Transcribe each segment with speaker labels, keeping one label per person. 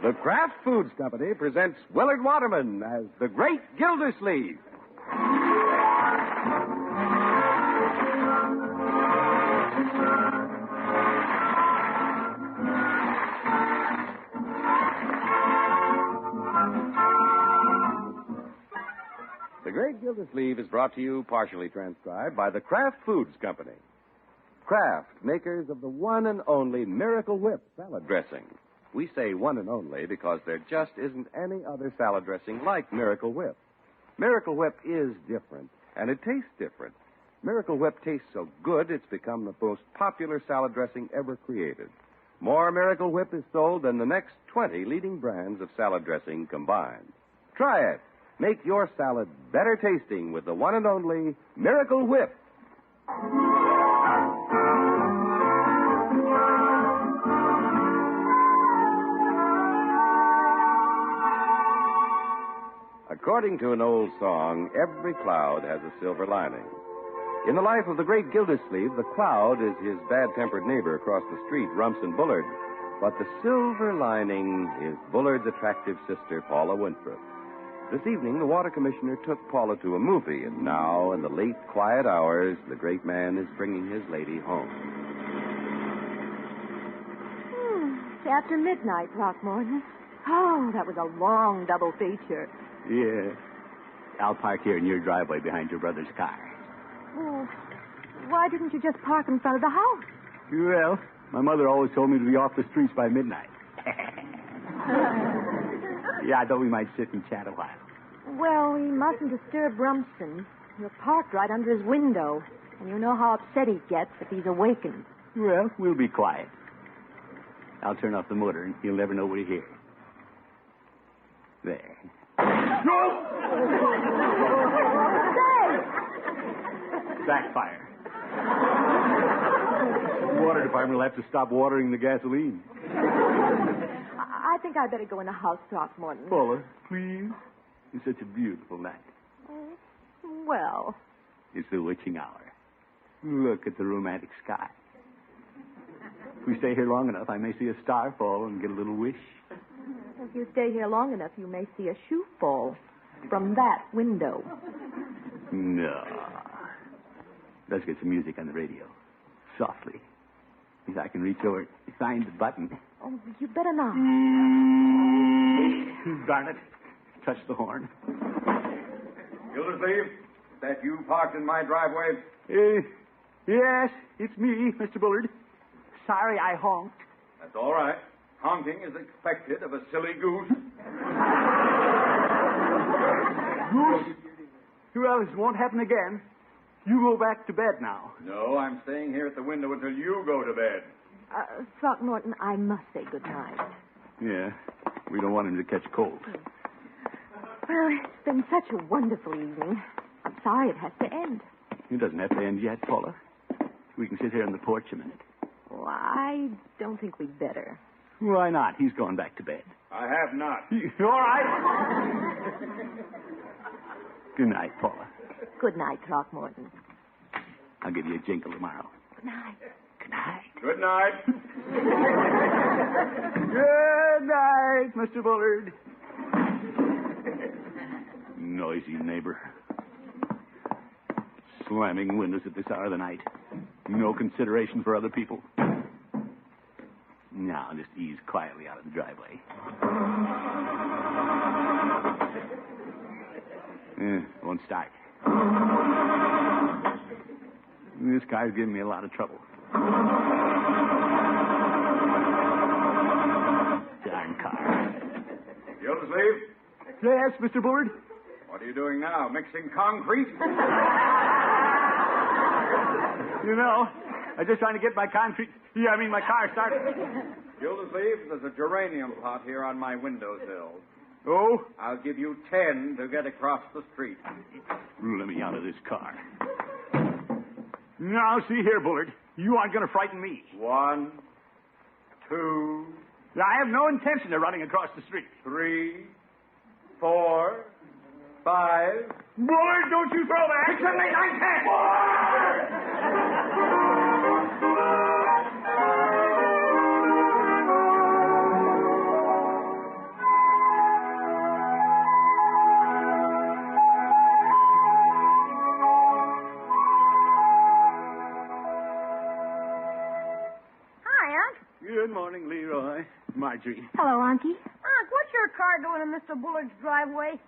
Speaker 1: The Kraft Foods Company presents Willard Waterman as the Great Gildersleeve. The Great Gildersleeve is brought to you, partially transcribed, by the Kraft Foods Company. Kraft, makers of the one and only Miracle Whip salad dressing. We say one and only because there just isn't any other salad dressing like Miracle Whip. Miracle Whip is different, and it tastes different. Miracle Whip tastes so good, it's become the most popular salad dressing ever created. More Miracle Whip is sold than the next 20 leading brands of salad dressing combined. Try it. Make your salad better tasting with the one and only Miracle Whip. According to an old song, every cloud has a silver lining. In the life of the Great Gildersleeve, the cloud is his bad-tempered neighbor across the street, Rumson Bullard. But the silver lining is Bullard's attractive sister, Paula Winthrop. This evening, the water commissioner took Paula to a movie, and now, in the late, quiet hours, the great man is bringing his lady home.
Speaker 2: It's after midnight, Throckmorton. Oh, that was a long double feature.
Speaker 3: Yeah. I'll park here in your driveway behind your brother's car.
Speaker 2: Oh, why didn't you just park in front of the house?
Speaker 3: Well, my mother always told me to be off the streets by midnight. Yeah, I thought we might sit and chat a while.
Speaker 2: Well, we mustn't disturb Rumson. You're parked right under his window, and you know how upset he gets if he's awakened.
Speaker 3: Well, we'll be quiet. I'll turn off the motor, and he'll never know we're here. There. Backfire. The water department will have to stop watering the gasoline.
Speaker 2: I think I'd better go in the house, Throckmorton.
Speaker 3: Paula, please. It's such a beautiful night.
Speaker 2: Well.
Speaker 3: It's the witching hour. Look at the romantic sky. If we stay here long enough, I may see a star fall and get a little wish.
Speaker 2: If you stay here long enough, you may see a shoe fall from that window.
Speaker 3: No. Let's get some music on the radio. Softly. If I can reach over and find the button.
Speaker 2: Oh, you better not.
Speaker 3: Darn it. Touch the horn.
Speaker 1: Gildersleeve, is that you parked in my driveway?
Speaker 3: Yes, it's me, Mr. Bullard. Sorry I honked.
Speaker 1: That's all right. Honking is expected of a silly goose.
Speaker 3: Goose? Well, this won't happen again. You go back to bed now.
Speaker 1: No, I'm staying here at the window until you go to bed.
Speaker 2: Throckmorton, I must say good night.
Speaker 3: Yeah, we don't want him to catch cold.
Speaker 2: Well, it's been such a wonderful evening. I'm sorry it has to end.
Speaker 3: It doesn't have to end yet, Paula. We can sit here on the porch a minute.
Speaker 2: Oh, I don't think we'd better.
Speaker 3: Why not? He's gone back to bed.
Speaker 1: I have not.
Speaker 3: All right. Good night, Paula.
Speaker 2: Good night, Throckmorton.
Speaker 3: I'll give you a jingle tomorrow.
Speaker 2: Good night.
Speaker 3: Good night.
Speaker 1: Good night.
Speaker 3: Good night, Mr. Bullard. Noisy neighbor. Slamming windows at this hour of the night. No consideration for other people. Now, just ease quietly out of the driveway. Won't start. This car's giving me a lot of trouble. Darn car.
Speaker 1: Gildersleeve?
Speaker 3: Yes, Mr. Bullard?
Speaker 1: What are you doing now? Mixing concrete?
Speaker 3: You know, I'm just trying to get my my car started.
Speaker 1: Gildersleeve, there's a geranium pot here on my windowsill.
Speaker 3: Oh?
Speaker 1: I'll give you 10 to get across the street.
Speaker 3: Let me out of this car. Now, see here, Bullard. You aren't going to frighten me.
Speaker 1: 1, 2...
Speaker 3: I have no intention of running across the street.
Speaker 1: 3, 4, 5...
Speaker 3: Bullard, don't you throw that!
Speaker 1: 6, 7, 8, 9, 10!
Speaker 3: Marjorie.
Speaker 2: Hello, Unky.
Speaker 4: Unc, what's your car doing in Mr. Bullard's driveway?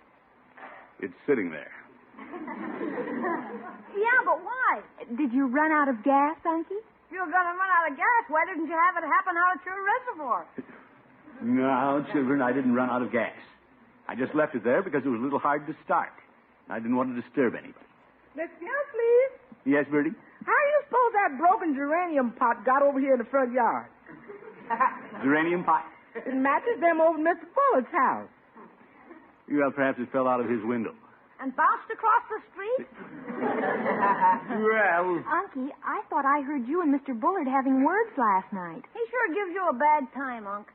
Speaker 3: It's sitting there.
Speaker 4: Yeah, but why?
Speaker 2: Did you run out of gas, Unky?
Speaker 4: If you're going to run out of gas, why didn't you have it happen out at your reservoir?
Speaker 3: No, children, I didn't run out of gas. I just left it there because it was a little hard to start. I didn't want to disturb anybody.
Speaker 5: Miss Gill, please.
Speaker 3: Yes, Bertie?
Speaker 5: How do you suppose that broken geranium pot got over here in the front yard?
Speaker 3: Geranium pot?
Speaker 5: It matches them over Mr. Bullard's house.
Speaker 3: Well, perhaps it fell out of his window.
Speaker 4: And bounced across the street?
Speaker 3: Well...
Speaker 2: Unky, I thought I heard you and Mr. Bullard having words last night.
Speaker 4: He sure gives you a bad time, Unc.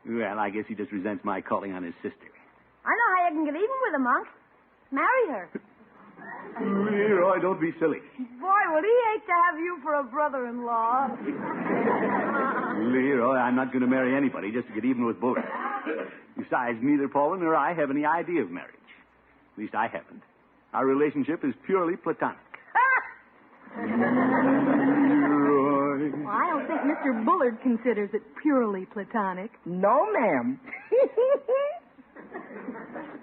Speaker 3: Well, I guess he just resents my calling on his sister.
Speaker 4: I know how you can get even with him, Unc. Marry her.
Speaker 3: Leroy, don't be silly.
Speaker 4: Boy, would he hate to have you for a brother-in-law.
Speaker 3: Leroy, I'm not going to marry anybody just to get even with Bullard. Besides, neither Paula nor I have any idea of marriage. At least I haven't. Our relationship is purely platonic. Leroy.
Speaker 2: Well, I don't think Mr. Bullard considers it purely platonic.
Speaker 5: No, ma'am.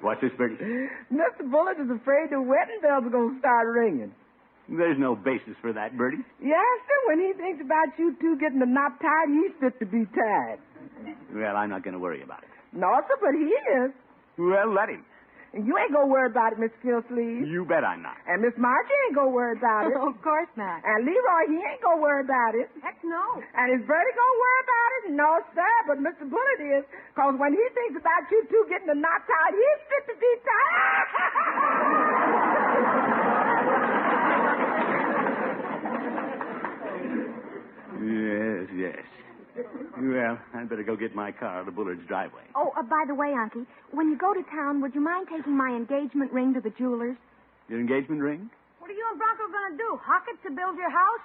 Speaker 3: What's this, Bertie?
Speaker 5: Mr. Bullard is afraid the wedding bells are going to start ringing.
Speaker 3: There's no basis for that, Bertie.
Speaker 5: Yes, sir. When he thinks about you two getting the knot tied, he's fit to be tied.
Speaker 3: Well, I'm not going to worry about it.
Speaker 5: No, sir, but he is.
Speaker 3: Well, let him.
Speaker 5: And you ain't going to worry about it, Miss Gillsleeve.
Speaker 3: You bet I'm not.
Speaker 5: And Miss Margie ain't going to worry about it.
Speaker 2: Of course not.
Speaker 5: And Leroy, he ain't going to worry about it.
Speaker 4: Heck no.
Speaker 5: And is Bertie going to worry about it? No, sir, but Mr. Bullard is. Because when he thinks about you two getting the knot tied, he's fit to be tied.
Speaker 3: Yes. Well, I'd better go get my car out of Bullard's driveway.
Speaker 2: Oh, by the way, Unky, when you go to town, would you mind taking my engagement ring to the jeweler's?
Speaker 3: Your engagement ring?
Speaker 4: What are you and Bronco going to do? Hock it to build your house?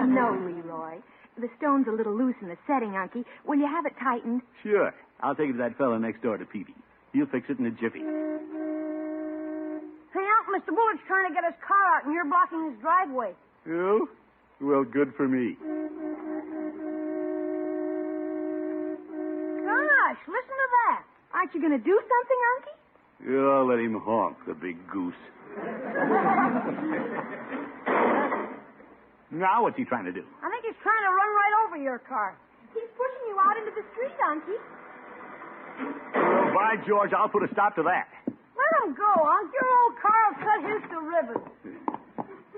Speaker 2: No, Leroy. The stone's a little loose in the setting, Unky. Will you have it tightened?
Speaker 3: Sure. I'll take it to that fellow next door to Peavy. He'll fix it in a jiffy.
Speaker 4: Hey, Unc, Mr. Bullard's trying to get his car out, and you're blocking his driveway.
Speaker 3: Oh? Well, good for me.
Speaker 4: Gosh, listen to that.
Speaker 2: Aren't you going to do something, Unky?
Speaker 3: Oh, let him honk, the big goose. Now what's he trying to do?
Speaker 4: I think he's trying to run right over your car.
Speaker 2: He's pushing you out into the street, Unky.
Speaker 3: Well, by George, I'll put a stop to that.
Speaker 4: Let him go, Unc. Your old car will cut his to ribbons.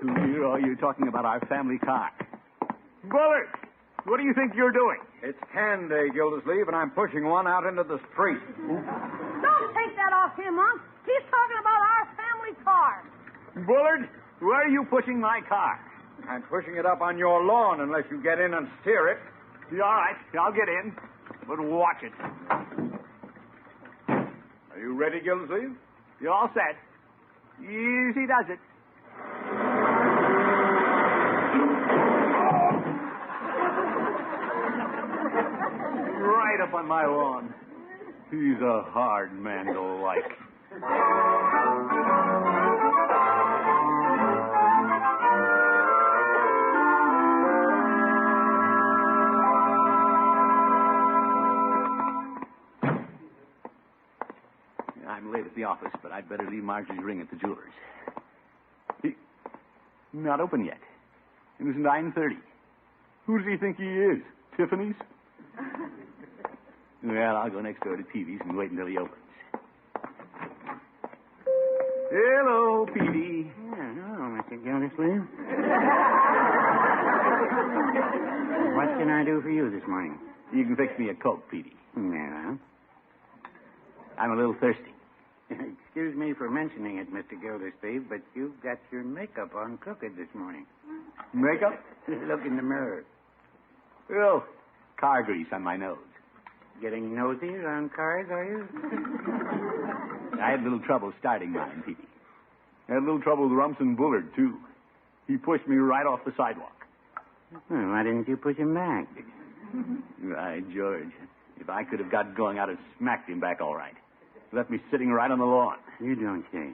Speaker 3: Leroy, you're talking about our family car. Bullard, what do you think you're doing?
Speaker 1: It's Can Day, Gildersleeve, and I'm pushing one out into the street.
Speaker 4: Don't take that off him, Unc. He's talking about our family car.
Speaker 3: Bullard, where are you pushing my car?
Speaker 1: I'm pushing it up on your lawn unless you get in and steer it.
Speaker 3: All right, I'll get in, but watch it.
Speaker 1: Are you ready, Gildersleeve?
Speaker 3: You're all set. Easy does it. Right up on my lawn. He's a hard man to like. I'm late at the office, but I'd better leave Marjorie's ring at the jeweler's. Not open yet. It was 9:30. Who does he think he is? Tiffany's? Well, I'll go next door to Peavy's and wait until he opens. Hello, Peavy.
Speaker 6: Hello, Mr. Gildersleeve. What can I do for you this morning?
Speaker 3: You can fix me a Coke, Peavy.
Speaker 6: Yeah.
Speaker 3: I'm a little thirsty.
Speaker 6: Excuse me for mentioning it, Mr. Gildersleeve, but you've got your makeup on crooked this morning.
Speaker 3: Makeup?
Speaker 6: Look in the mirror.
Speaker 3: Oh, car grease on my nose.
Speaker 6: Getting nosy around cars, are you?
Speaker 3: I had a little trouble starting mine, Peavy. I had a little trouble with Rumson Bullard, too. He pushed me right off the sidewalk.
Speaker 6: Well, why didn't you push him back?
Speaker 3: Right, George. If I could have got going, I'd have smacked him back all right. Left me sitting right on the lawn.
Speaker 6: You don't say.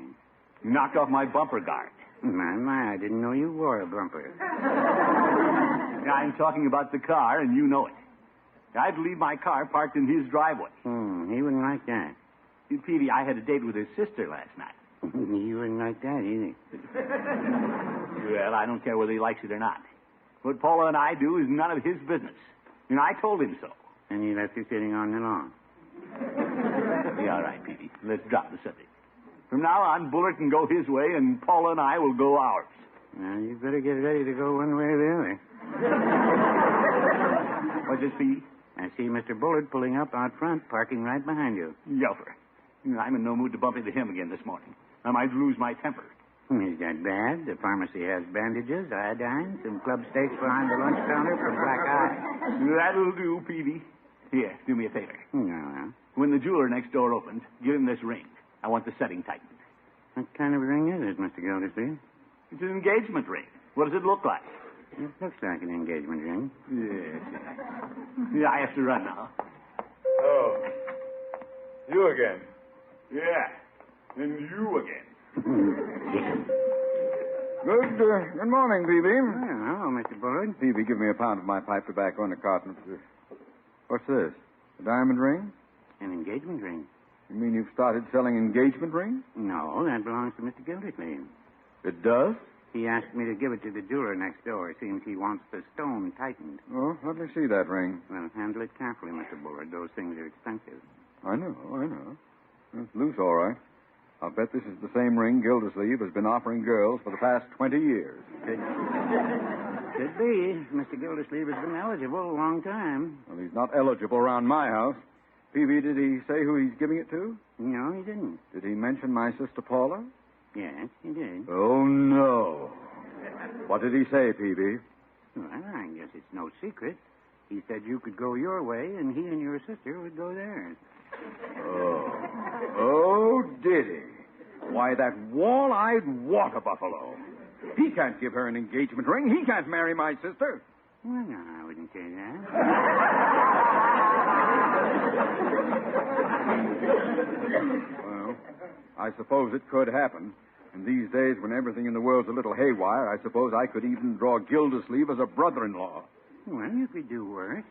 Speaker 3: Knocked off my bumper guard.
Speaker 6: My, I didn't know you wore a bumper.
Speaker 3: I'm talking about the car, and you know it. I'd leave my car parked in his driveway.
Speaker 6: He wouldn't like that.
Speaker 3: Peavy, I had a date with his sister last night.
Speaker 6: He wouldn't like that either.
Speaker 3: Well, I don't care whether he likes it or not. What Paula and I do is none of his business. And I told him so.
Speaker 6: And he left you sitting on the lawn.
Speaker 3: Yeah, all right, Peavy. Let's drop the subject. From now on, Bullard can go his way, and Paula and I will go ours.
Speaker 6: Well, you better get ready to go one way or the other.
Speaker 3: What's this, Peavy?
Speaker 6: I see Mr. Bullard pulling up out front, parking right behind you.
Speaker 3: Youpher. I'm in no mood to bump into him again this morning. I might lose my temper.
Speaker 6: Is that bad? The pharmacy has bandages, iodine, some club steaks behind the lunch counter for black eye.
Speaker 3: That'll do, Peavy. Here, do me a favor.
Speaker 6: No.
Speaker 3: When the jeweler next door opens, give him this ring. I want the setting tightened.
Speaker 6: What kind of ring is it, Mr. Gildersleeve?
Speaker 3: It's an engagement ring. What does it look like?
Speaker 6: It looks like an engagement ring.
Speaker 3: Yes. Yeah, I have to run now.
Speaker 7: Oh. You again.
Speaker 3: Yeah. And you again.
Speaker 7: Good morning, Peavy.
Speaker 6: Well, hello, Mr. Bullard.
Speaker 7: Peavy, give me a pound of my pipe tobacco and a carton of... What's this? A diamond ring?
Speaker 6: An engagement ring?
Speaker 7: You mean you've started selling engagement rings?
Speaker 6: No, that belongs to Mr. Gildersleeve.
Speaker 7: It does?
Speaker 6: He asked me to give it to the jeweler next door. Seems he wants the stone tightened.
Speaker 7: Oh, let me see that ring.
Speaker 6: Well, handle it carefully, Mr. Bullard. Those things are expensive.
Speaker 7: I know. It's loose, all right. I'll bet this is the same ring Gildersleeve has been offering girls for the past 20 years.
Speaker 6: Could be. Mr. Gildersleeve has been eligible a long time.
Speaker 7: Well, he's not eligible around my house. Peavy, did he say who he's giving it to?
Speaker 6: No, he didn't.
Speaker 7: Did he mention my sister Paula?
Speaker 6: Yes, he did.
Speaker 7: Oh, no. What did he say, Peavy?
Speaker 6: Well, I guess it's no secret. He said you could go your way, and he and your sister would go theirs.
Speaker 7: Oh, did he? Why, that wall-eyed water buffalo. He can't give her an engagement ring. He can't marry my sister.
Speaker 6: Well, no, I wouldn't say that.
Speaker 7: Well, I suppose it could happen. In these days when everything in the world's a little haywire, I suppose I could even draw Gildersleeve as a brother-in-law.
Speaker 6: Well, you could do worse.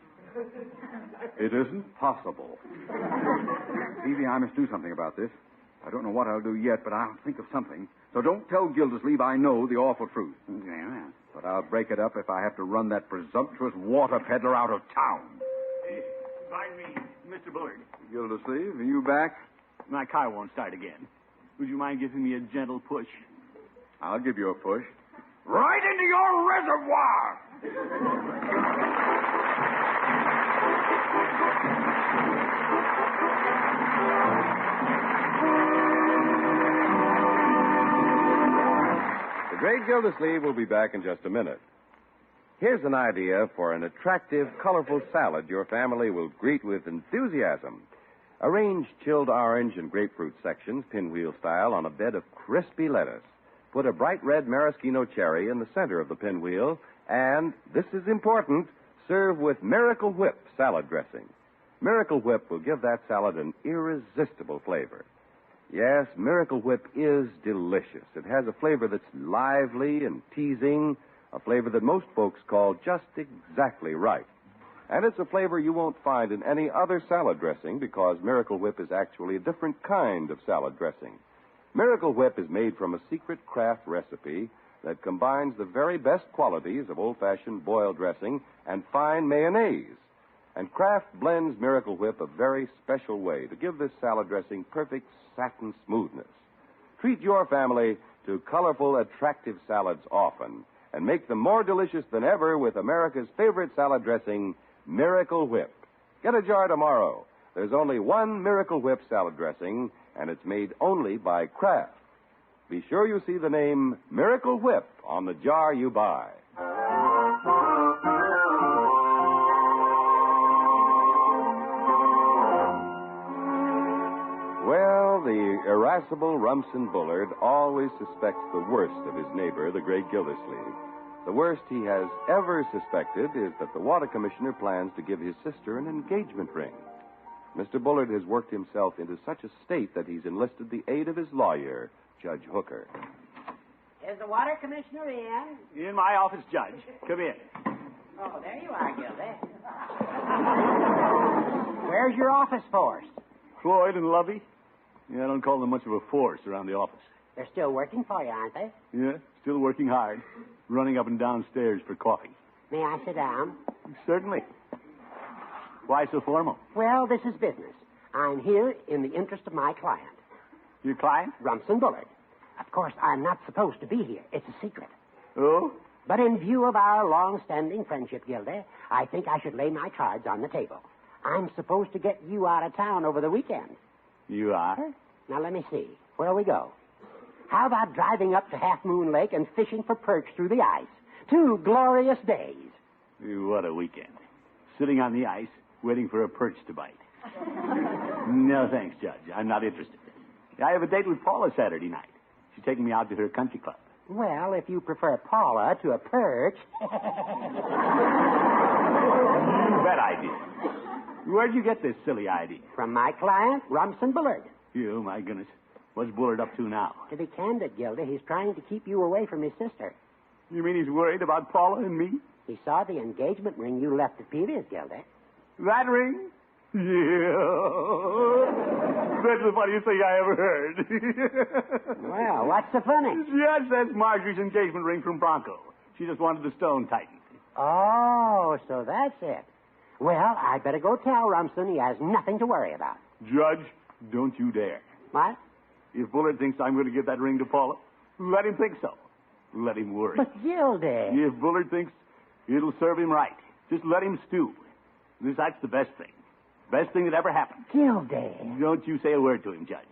Speaker 7: It isn't possible. Peavy, I must do something about this. I don't know what I'll do yet, but I'll think of something. So don't tell Gildersleeve I know the awful truth.
Speaker 6: Very well.
Speaker 7: But I'll break it up if I have to run that presumptuous water peddler out of town.
Speaker 3: Pardon me, Mr. Bullard.
Speaker 7: Gildersleeve, are you back?
Speaker 3: My car won't start again. Would you mind giving me a gentle push?
Speaker 7: I'll give you a push. Right into your reservoir!
Speaker 1: The great Gildersleeve will be back in just a minute. Here's an idea for an attractive, colorful salad your family will greet with enthusiasm. Arrange chilled orange and grapefruit sections, pinwheel style, on a bed of crispy lettuce. Put a bright red maraschino cherry in the center of the pinwheel, and, this is important, serve with Miracle Whip salad dressing. Miracle Whip will give that salad an irresistible flavor. Yes, Miracle Whip is delicious. It has a flavor that's lively and teasing, a flavor that most folks call just exactly right. And it's a flavor you won't find in any other salad dressing because Miracle Whip is actually a different kind of salad dressing. Miracle Whip is made from a secret Kraft recipe that combines the very best qualities of old-fashioned boiled dressing and fine mayonnaise. And Kraft blends Miracle Whip a very special way to give this salad dressing perfect satin smoothness. Treat your family to colorful, attractive salads often and make them more delicious than ever with America's favorite salad dressing, Miracle Whip. Get a jar tomorrow. There's only one Miracle Whip salad dressing, and it's made only by Kraft. Be sure you see the name Miracle Whip on the jar you buy. Well, the irascible Rumson Bullard always suspects the worst of his neighbor, the great Gildersleeve. The worst he has ever suspected is that the water commissioner plans to give his sister an engagement ring. Mr. Bullard has worked himself into such a state that he's enlisted the aid of his lawyer, Judge Hooker.
Speaker 8: Is the water commissioner in?
Speaker 3: In my office, Judge. Come in.
Speaker 8: Oh, there you are, Gildy. Where's your office force?
Speaker 3: Floyd and Lovey? Yeah, I don't call them much of a force around the office.
Speaker 8: They're still working for you, aren't they?
Speaker 3: Yeah, still working hard. Running up and down stairs for coffee.
Speaker 8: May I sit down?
Speaker 3: Certainly. Why so formal?
Speaker 8: Well, this is business. I'm here in the interest of my client.
Speaker 3: Your client?
Speaker 8: Rumson Bullard. Of course, I'm not supposed to be here. It's a secret.
Speaker 3: Oh?
Speaker 8: But in view of our long-standing friendship, Gilda, I think I should lay my cards on the table. I'm supposed to get you out of town over the weekend.
Speaker 3: You are?
Speaker 8: Now, let me see. Where'll we go? How about driving up to Half Moon Lake and fishing for perch through the ice? 2 glorious days.
Speaker 3: What a weekend. Sitting on the ice, waiting for a perch to bite. No, thanks, Judge. I'm not interested. I have a date with Paula Saturday night. She's taking me out to her country club.
Speaker 8: Well, if you prefer Paula to a perch...
Speaker 3: That idea. Where'd you get this silly idea?
Speaker 8: From my client, Rumson Bullard.
Speaker 3: You, my goodness. What's Bullard up to now?
Speaker 8: To be candid, Gilda, he's trying to keep you away from his sister.
Speaker 3: You mean he's worried about Paula and me?
Speaker 8: He saw the engagement ring you left at Peter's, Gilda.
Speaker 3: That ring? Yeah. That's the funniest thing I ever heard.
Speaker 8: Well, what's so funny?
Speaker 3: Yes, that's Marjorie's engagement ring from Bronco. She just wanted the stone tightened.
Speaker 8: Oh, so that's it. Well, I'd better go tell Rumson he has nothing to worry about.
Speaker 3: Judge, don't you dare.
Speaker 8: What?
Speaker 3: If Bullard thinks I'm going to give that ring to Paula, let him think so. Let him worry.
Speaker 8: But, Gilda...
Speaker 3: If Bullard thinks it'll serve him right, just let him stew. That's the best thing. Best thing that ever happened.
Speaker 8: Gilda...
Speaker 3: Don't you say a word to him, Judge.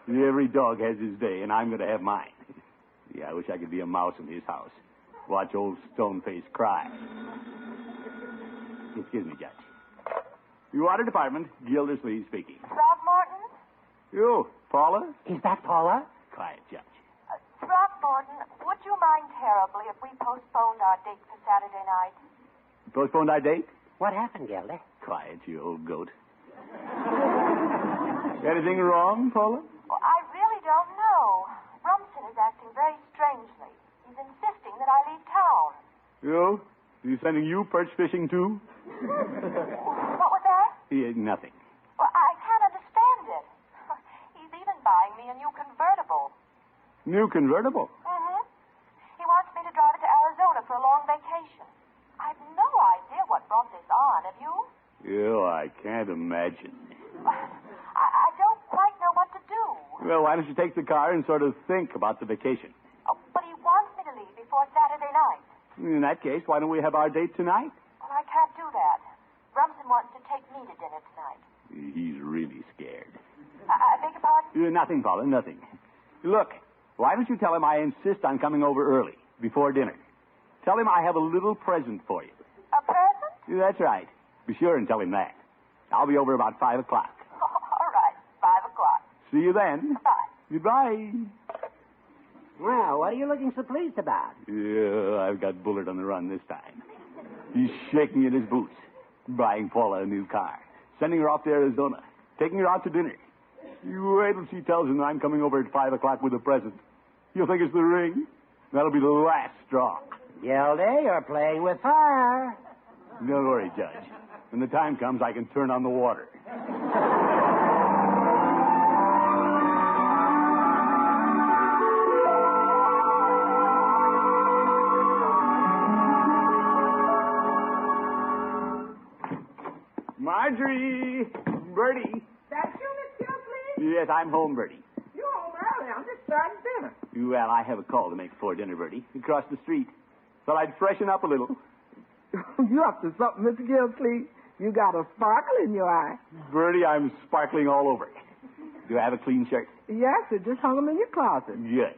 Speaker 3: Every dog has his day, and I'm going to have mine. Yeah, I wish I could be a mouse in his house. Watch old Stoneface cry. Excuse me, Judge. Your water department, Gildersleeve speaking.
Speaker 9: Throckmorton?
Speaker 3: You, Paula?
Speaker 8: Is that Paula?
Speaker 3: Quiet, Judge.
Speaker 9: Throckmorton, would you mind terribly if we postponed our date for Saturday night?
Speaker 3: Postponed our date?
Speaker 8: What happened, Gilda?
Speaker 3: Quiet, you old goat. Anything wrong, Paula?
Speaker 9: Well, I really don't know. Rumson is acting very strangely. He's insisting that I leave town.
Speaker 3: You? He's sending you perch fishing, too?
Speaker 9: What was that?
Speaker 3: Yeah, nothing.
Speaker 9: Well, I can't understand it. He's even buying me a new convertible.
Speaker 3: New convertible?
Speaker 9: Mm-hmm. He wants me to drive it to Arizona for a long vacation. I've no idea what brought this on, have you?
Speaker 3: You, I can't imagine.
Speaker 9: I don't quite know what to do.
Speaker 3: Well, why don't you take the car and sort of think about the vacation?
Speaker 9: Oh, but he wants me to leave before Saturday night.
Speaker 3: In that case, why don't we have our date tonight?
Speaker 9: Well, I can't do that. Rumson wants to take me to dinner tonight.
Speaker 3: He's really scared.
Speaker 9: I beg your pardon?
Speaker 3: Nothing, Paula, nothing. Look, why don't you tell him I insist on coming over early, before dinner? Tell him I have a little present for you.
Speaker 9: A present?
Speaker 3: That's right. Be sure and tell him that. I'll be over about 5 o'clock.
Speaker 9: All right, 5 o'clock.
Speaker 3: See you then.
Speaker 9: Bye.
Speaker 3: Goodbye.
Speaker 8: Well, what are you looking so pleased about?
Speaker 3: Yeah, I've got Bullard on the run this time. He's shaking in his boots, buying Paula a new car, sending her off to Arizona, taking her out to dinner. You wait till she tells him that I'm coming over at 5 o'clock with a present. You'll think it's the ring. That'll be the last straw.
Speaker 8: Gilda, you're playing with fire.
Speaker 3: Don't worry, Judge. When the time comes, I can turn on the water. Marjorie! Bertie!
Speaker 5: That's you, Miss Gildersleeve?
Speaker 3: Yes, I'm home, Bertie.
Speaker 5: You're home early. I'm just starting dinner.
Speaker 3: Well, I have a call to make before dinner, Bertie. Across the street. Thought I'd freshen up a little.
Speaker 5: You up to something, Mr. Gildersleeve? You got a sparkle in your eye.
Speaker 3: Bertie, I'm sparkling all over. Do I have a clean shirt?
Speaker 5: Yes, it just hung them in your closet.
Speaker 3: Good.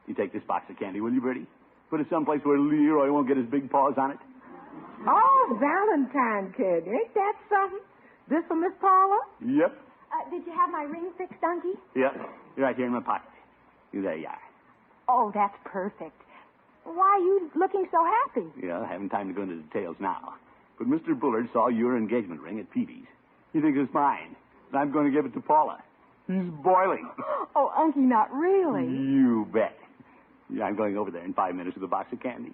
Speaker 3: You take this box of candy, will you, Bertie? Put it someplace where Leroy won't get his big paws on it.
Speaker 5: Oh, Valentine candy. Ain't that something? This for Miss Paula?
Speaker 3: Yep.
Speaker 2: Did you have my ring fixed, Unky?
Speaker 3: Yep. Right here in my pocket. There you are.
Speaker 2: Oh, that's perfect. Why are you looking so happy?
Speaker 3: Yeah, I haven't time to go into details now. But Mr. Bullard saw your engagement ring at Peavy's. He thinks it's mine, and I'm going to give it to Paula. He's boiling.
Speaker 2: Oh, Unky, not really.
Speaker 3: You bet. Yeah, I'm going over there in 5 minutes with a box of candy.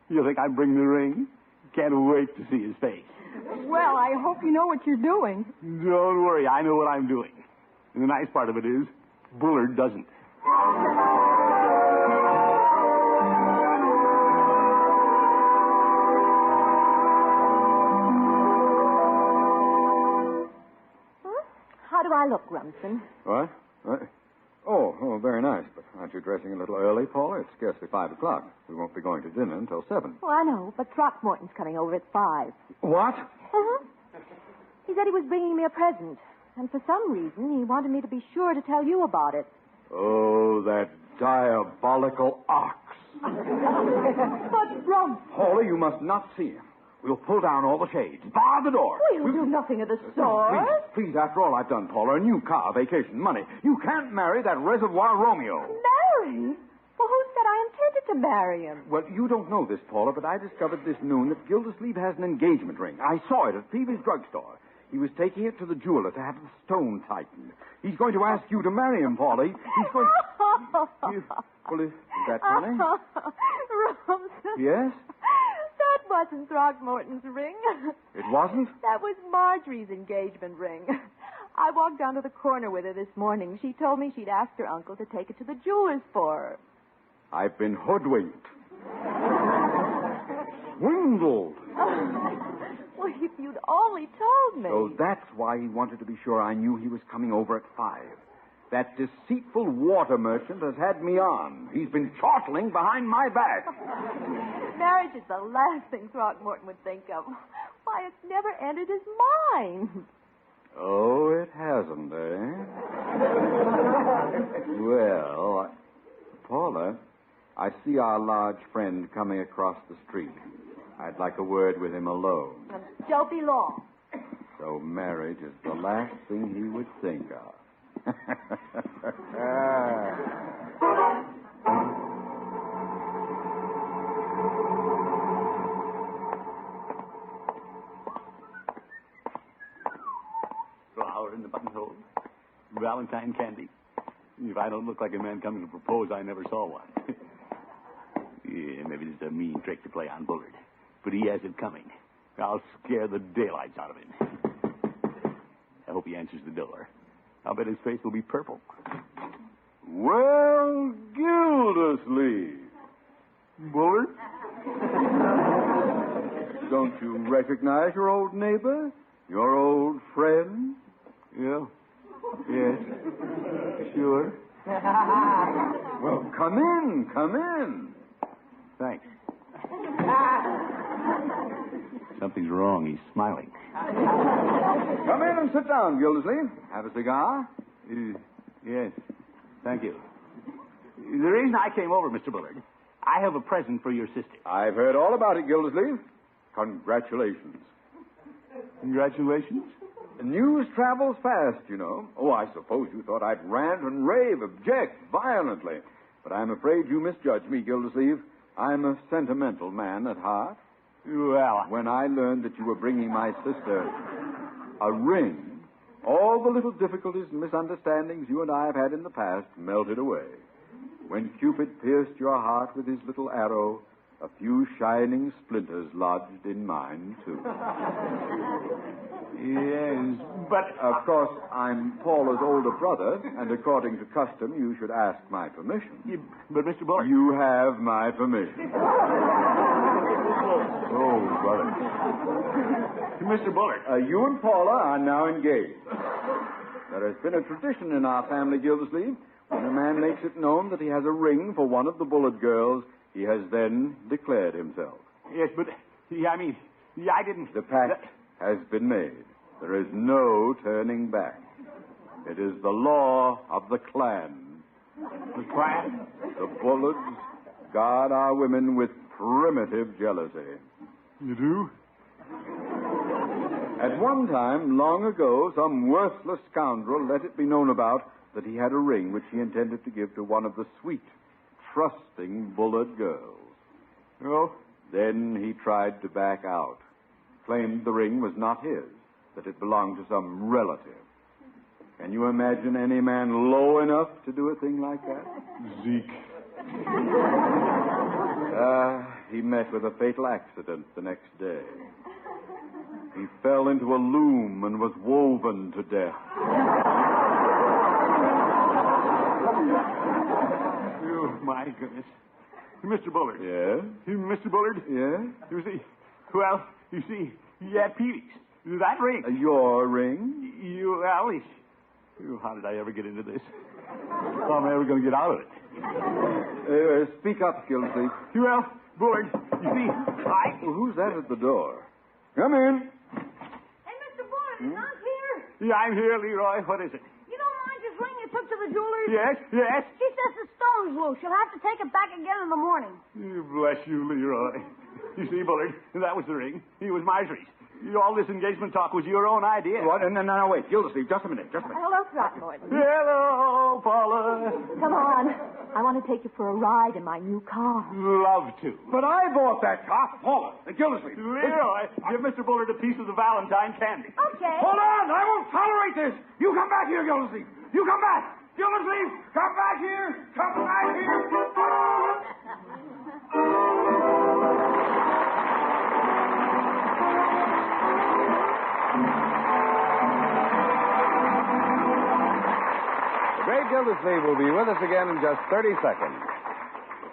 Speaker 3: You think I'm bringing the ring? Can't wait to see his face.
Speaker 5: Well, I hope you know what you're doing.
Speaker 3: Don't worry, I know what I'm doing. And the nice part of it is, Bullard doesn't.
Speaker 2: How do I look, Rumson?
Speaker 7: What? Oh, very nice. But aren't you dressing a little early, Paula? It's scarcely 5 o'clock. We won't be going to dinner until 7.
Speaker 2: Oh, I know, but Throckmorton's coming over at 5.
Speaker 7: What?
Speaker 2: Uh-huh. He said he was bringing me a present. And for some reason, he wanted me to be sure to tell you about it.
Speaker 7: Oh, that diabolical ox.
Speaker 2: But, Rumson...
Speaker 7: Paula, you must not see him. We'll pull down all the shades. Bar the door.
Speaker 2: We'll do nothing of the sort.
Speaker 7: Please, after all I've done, Paula, a new car, vacation, money. You can't marry that reservoir Romeo.
Speaker 2: Marry? Well, who said I intended to marry him?
Speaker 7: Well, you don't know this, Paula, but I discovered this noon that Gildersleeve has an engagement ring. I saw it at Peavy's drugstore. He was taking it to the jeweler to have the stone tightened. He's going to ask you to marry him, Paula. He's going to... Well, is that funny?
Speaker 2: Rumson.
Speaker 7: Yes?
Speaker 2: That wasn't Throckmorton's ring.
Speaker 7: It wasn't?
Speaker 2: That was Marjorie's engagement ring. I walked down to the corner with her this morning. She told me she'd asked her uncle to take it to the jeweler's for her.
Speaker 7: I've been hoodwinked. Swindled.
Speaker 2: Well, if you'd only told me.
Speaker 7: So that's why he wanted to be sure I knew he was coming over at 5. That deceitful water merchant has had me on. He's been chortling behind my back.
Speaker 2: Marriage is the last thing Throckmorton would think of. Why, it's never entered his mind.
Speaker 7: Oh, it hasn't, eh? Well, Paula, I see our large friend coming across the street. I'd like a word with him alone.
Speaker 2: Don't be long.
Speaker 7: So marriage is the last thing he would think of.
Speaker 3: Flower in the buttonhole. Valentine candy. If I don't look like a man coming to propose, I never saw one. Yeah, maybe this is a mean trick to play on Bullard. But he has it coming. I'll scare the daylights out of him. I hope he answers the door. I'll bet his face will be purple.
Speaker 7: Well, Gildersleeve.
Speaker 3: Bullard?
Speaker 7: Don't you recognize your old neighbor? Your old friend?
Speaker 3: Yeah. Yes. Sure.
Speaker 7: Well, come in.
Speaker 3: Thanks. Something's wrong. He's smiling.
Speaker 7: Come in and sit down, Gildersleeve. Have a cigar?
Speaker 3: Yes. Thank you. The reason I came over, Mr. Bullard, I have a present for your sister.
Speaker 7: I've heard all about it, Gildersleeve. Congratulations.
Speaker 3: Congratulations?
Speaker 7: The news travels fast, you know. Oh, I suppose you thought I'd rant and rave, object violently. But I'm afraid you misjudged me, Gildersleeve. I'm a sentimental man at heart.
Speaker 3: Well,
Speaker 7: when I learned that you were bringing my sister a ring, all the little difficulties and misunderstandings you and I have had in the past melted away. When Cupid pierced your heart with his little arrow, a few shining splinters lodged in mine, too.
Speaker 3: Yes, but...
Speaker 7: Of course, I'm Paula's older brother, and according to custom, you should ask my permission.
Speaker 3: But, Mr. Bullard...
Speaker 7: You have my permission.
Speaker 3: Oh, brother. Mr. Bullard.
Speaker 7: You and Paula are now engaged. There has been a tradition in our family, Gildersleeve. When a man makes it known that he has a ring for one of the Bullard girls, he has then declared himself.
Speaker 3: Yes, but, I didn't...
Speaker 7: The pact has been made. There is no turning back. It is the law of the clan.
Speaker 3: The clan?
Speaker 7: The Bullards guard our women with primitive jealousy.
Speaker 3: You do?
Speaker 7: At one time, long ago, some worthless scoundrel let it be known about that he had a ring which he intended to give to one of the sweet, trusting Bullard girls.
Speaker 3: Oh?
Speaker 7: Then he tried to back out, claimed the ring was not his, that it belonged to some relative. Can you imagine any man low enough to do a thing like that?
Speaker 3: Zeke.
Speaker 7: He met with a fatal accident the next day. He fell into a loom and was woven to death.
Speaker 3: Oh, my goodness. Mr. Bullard.
Speaker 7: Yes?
Speaker 3: Mr. Bullard?
Speaker 7: Yes?
Speaker 3: You see, well, you see, yeah, Petey's. That ring.
Speaker 7: Your ring?
Speaker 3: How did I ever get into this? How am I ever going to get out of it?
Speaker 7: Speak up, Gildersleeve.
Speaker 3: Well, Bullard, you see,
Speaker 7: Well, who's that at the door? Come in.
Speaker 4: Hey, Mr. Bullard, is Aunt here?
Speaker 3: Yeah, I'm here, Leroy. What is it?
Speaker 4: You don't mind this ring you took to the jeweler's?
Speaker 3: Yes?
Speaker 4: She says the stone's loose. She'll have to take it back again in the morning.
Speaker 3: Bless you, Leroy. You see, Bullard, that was the ring. He was Marjorie's. All this engagement talk was your own idea.
Speaker 7: What? No, wait. Gildersleeve, just a minute.
Speaker 2: Hello, Throckmorton.
Speaker 3: Hello, Paula.
Speaker 2: Come on. I want to take you for a ride in my new car.
Speaker 3: Love to.
Speaker 7: But I bought that car. Paula, Gildersleeve.
Speaker 3: Leroy, give Mr. Bullard a piece of the Valentine candy.
Speaker 2: Okay.
Speaker 7: Hold on. I won't tolerate this. You come back here, Gildersleeve. You come back. Gildersleeve, come back here. Come back here.
Speaker 1: The great Gildersleeve will be with us again in just 30 seconds.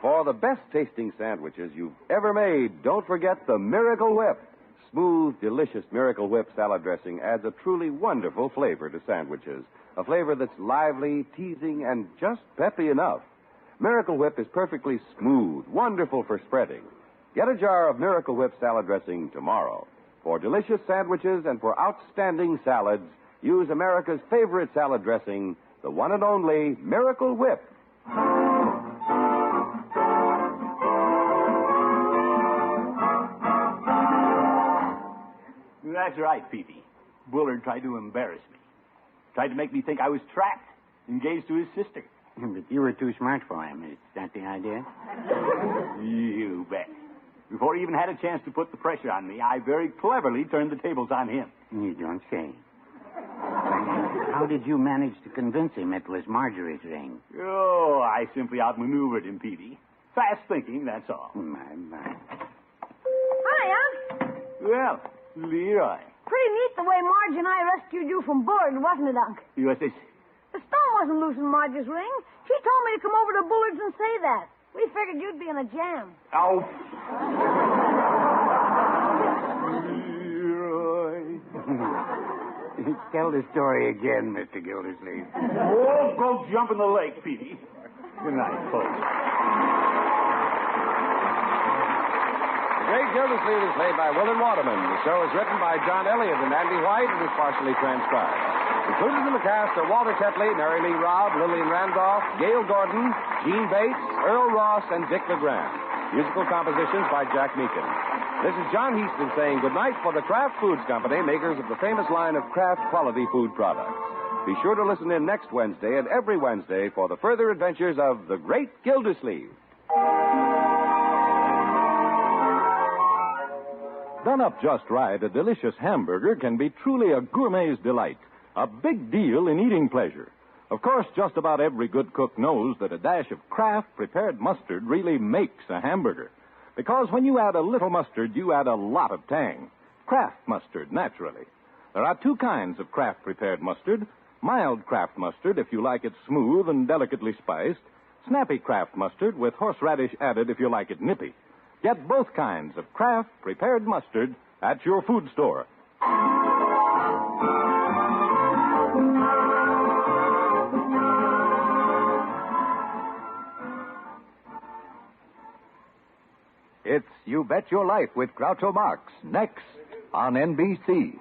Speaker 1: For the best tasting sandwiches you've ever made, don't forget the Miracle Whip. Smooth, delicious Miracle Whip salad dressing adds a truly wonderful flavor to sandwiches. A flavor that's lively, teasing, and just peppy enough. Miracle Whip is perfectly smooth, wonderful for spreading. Get a jar of Miracle Whip salad dressing tomorrow. For delicious sandwiches and for outstanding salads, use America's favorite salad dressing, the one and only Miracle Whip.
Speaker 3: That's right, Petey. Bullard tried to embarrass me. Tried to make me think I was trapped, engaged to his sister.
Speaker 6: But you were too smart for him. Is that the idea?
Speaker 3: You bet. Before he even had a chance to put the pressure on me, I very cleverly turned the tables on him.
Speaker 6: You don't say. How did you manage to convince him it was Marjorie's ring?
Speaker 3: Oh, I simply outmaneuvered him, Petey. Fast thinking, that's all.
Speaker 6: My.
Speaker 4: Hi, Unc.
Speaker 3: Well, Leroy.
Speaker 4: Pretty neat the way Marge and I rescued you from Bullard, wasn't it, Unc?
Speaker 3: What's this?
Speaker 4: The stone wasn't loose in Marge's ring. She told me to come over to Bullard's and say that. We figured you'd be in a jam.
Speaker 3: Oh. Leroy.
Speaker 6: Tell the story again, Mr. Gildersleeve.
Speaker 3: Oh, go jump in the lake, Petey. Good night, folks.
Speaker 1: The Great Gildersleeve is played by Willard Waterman. The show is written by John Elliott and Andy White and is partially transcribed. Included in the cast are Walter Tetley, Mary Lee Robb, Lillian Randolph, Gail Gordon, Gene Bates, Earl Ross, and Dick LeGrand. Musical compositions by Jack Meakin. This is John Heaston saying goodnight for the Kraft Foods Company, makers of the famous line of Kraft quality food products. Be sure to listen in next Wednesday and every Wednesday for the further adventures of the Great Gildersleeve.
Speaker 10: Done up just right, a delicious hamburger can be truly a gourmet's delight. A big deal in eating pleasure. Of course, just about every good cook knows that a dash of Kraft prepared mustard really makes a hamburger. Because when you add a little mustard, you add a lot of tang. Kraft mustard, naturally. There are two kinds of Kraft prepared mustard. Mild Kraft mustard, if you like it smooth and delicately spiced. Snappy Kraft mustard with horseradish added if you like it nippy. Get both kinds of Kraft prepared mustard at your food store.
Speaker 11: It's You Bet Your Life with Groucho Marx, next on NBC.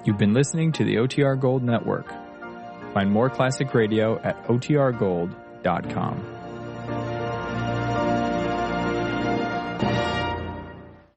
Speaker 12: You've been listening to the OTR Gold Network. Find more classic radio at otrgold.com.